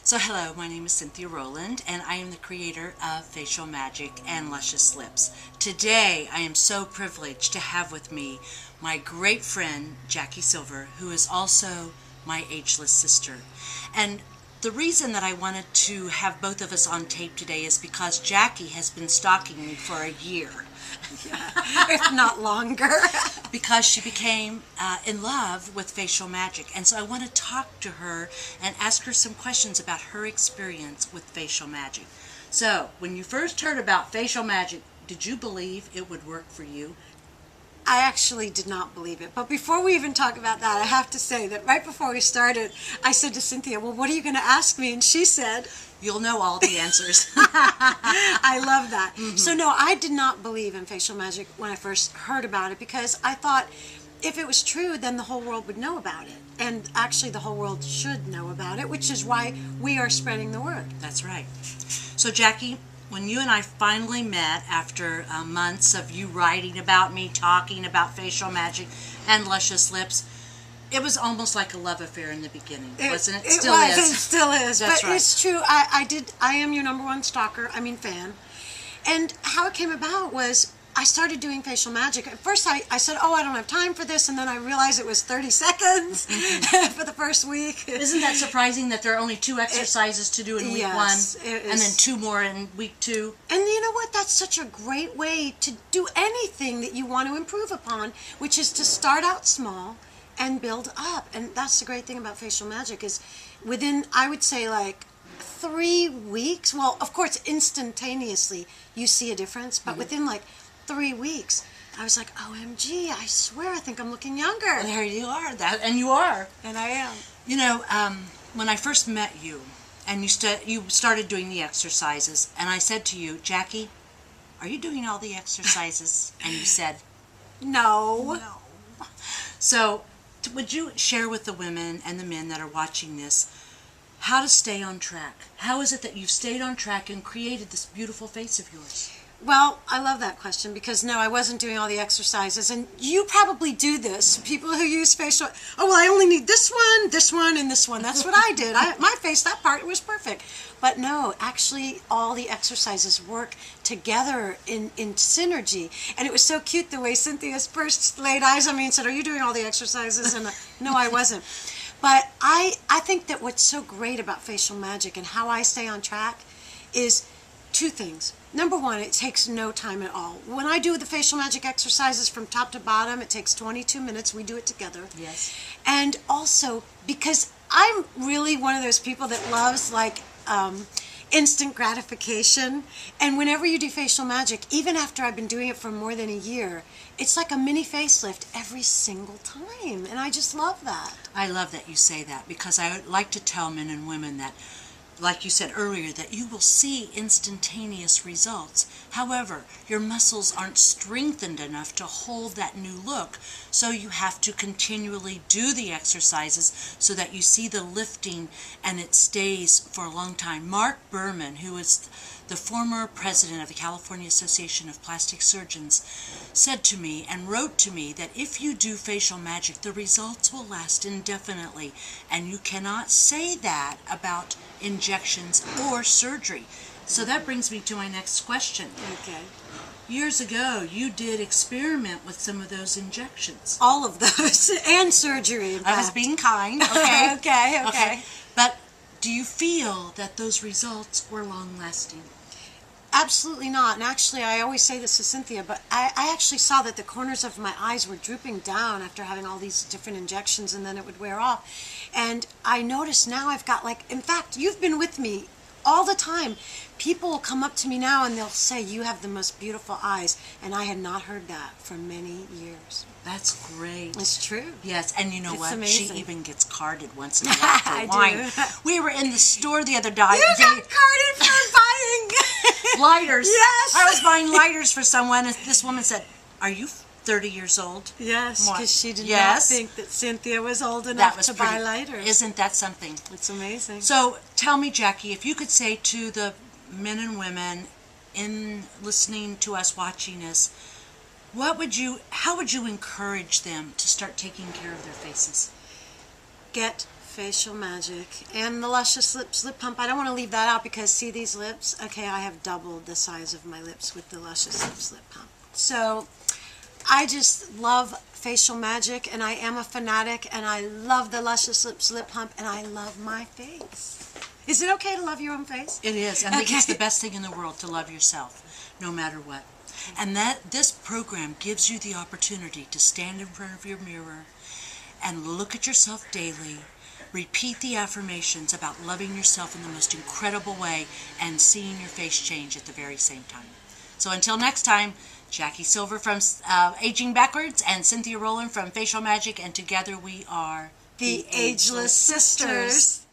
So hello, my name is Cynthia Rowland, and I am the creator of Facial Magic and Luscious Lips. Today, I am so privileged to have with me my great friend, Jackie Silver, who is also my ageless sister. And the reason that I wanted to have both of us on tape today is because Jackie has been stalking me for a year. If not longer. Because she became in love with facial magic. And so I want to talk to her and ask her some questions about her experience with facial magic. So, when you first heard about facial magic, did you believe it would work for you? I actually did not believe it. But before we even talk about that, I have to say that right before we started, I said to Cynthia, well, what are you going to ask me? And she said, you'll know all the answers. I love that. Mm-hmm. So no, I did not believe in facial magic when I first heard about it because I thought if it was true, then the whole world would know about it. And actually the whole world should know about it, which is why we are spreading the word. That's right. So Jackie, when you and I finally met after months of you writing about me, talking about facial magic and luscious lips, it was almost like a love affair in the beginning, wasn't it? It still was. is. It still is. That's but right. It's true. I am your number one stalker. Fan. And how it came about was I started doing facial magic. At first I said, oh, I don't have time for this. And then I realized it was 30 seconds for the first week. Isn't that surprising that there are only 2 exercises to do in week 1 and then 2 more in week 2? And you know what? That's such a great way to do anything that you want to improve upon, which is to start out small and build up. And that's the great thing about facial magic is within, I would say, like 3 weeks, well, of course, instantaneously you see a difference, but within like 3 weeks, I was like, OMG, I swear I think I'm looking younger. There you are. And you are. And I am. You know, when I first met you, and you started doing the exercises, and I said to you, Jackie, are you doing all the exercises? And you said, No. So, would you share with the women and the men that are watching this how to stay on track? How is it that you've stayed on track and created this beautiful face of yours? Well, I love that question because no, I wasn't doing all the exercises, and you probably do this. People who use facial, oh, well, I only need this one, and this one. That's what I did. My face, that part was perfect. But no, actually, all the exercises work together in synergy. And it was so cute the way Cynthia first laid eyes on me and said, are you doing all the exercises? And no, I wasn't. But I think that what's so great about facial magic and how I stay on track is 2 things. Number 1, it takes no time at all. When I do the facial magic exercises from top to bottom, it takes 22 minutes. We do it together. Yes. And also, because I'm really one of those people that loves like instant gratification. And whenever you do facial magic, even after I've been doing it for more than a year, it's like a mini facelift every single time. And I just love that. I love that you say that because I would like to tell men and women that, like you said earlier, that you will see instantaneous results. However, your muscles aren't strengthened enough to hold that new look, so you have to continually do the exercises so that you see the lifting and it stays for a long time. Mark Berman, who is the former president of the California Association of Plastic Surgeons, said to me and wrote to me that if you do facial magic, the results will last indefinitely, and you cannot say that about injections or surgery. So that brings me to my next question. Okay. Years ago, you did experiment with some of those injections. All of those. And surgery, in fact. I was being kind, okay? Okay. But do you feel that those results were long-lasting? Absolutely not. And actually, I always say this to Cynthia, but I actually saw that the corners of my eyes were drooping down after having all these different injections, and then it would wear off. And I notice now I've got in fact, you've been with me all the time. People will come up to me now and they'll say, you have the most beautiful eyes. And I had not heard that for many years. That's great. It's true. Yes, and you know It's what? amazing. She even gets carded once in a while for I wine. do. We were in the store the other day. You got carded for buying lighters. Yes. I was buying lighters for someone, and this woman said, are you 30 years old? Yes, because she did not Yes. think that Cynthia was old enough to buy pretty. lighters. Isn't that something? It's amazing. So tell me, Jackie, if you could say to the men and women in listening to us, watching us, how would you encourage them to start taking care of their faces? Get Facial Magic and the Luscious Lips Lip Pump. I don't want to leave that out because see these lips? Okay, I have doubled the size of my lips with the Luscious Lips Lip Pump. So I just love Facial Magic, and I am a fanatic, and I love the Luscious Lips Lip Pump, and I love my face. Is it okay to love your own face? It is. I think it's the best thing in the world to love yourself, no matter what. And that this program gives you the opportunity to stand in front of your mirror and look at yourself daily, repeat the affirmations about loving yourself in the most incredible way, and seeing your face change at the very same time. So until next time, Jackie Silver from Aging Backwards and Cynthia Rowland from Facial Magic, and together we are the Ageless Sisters.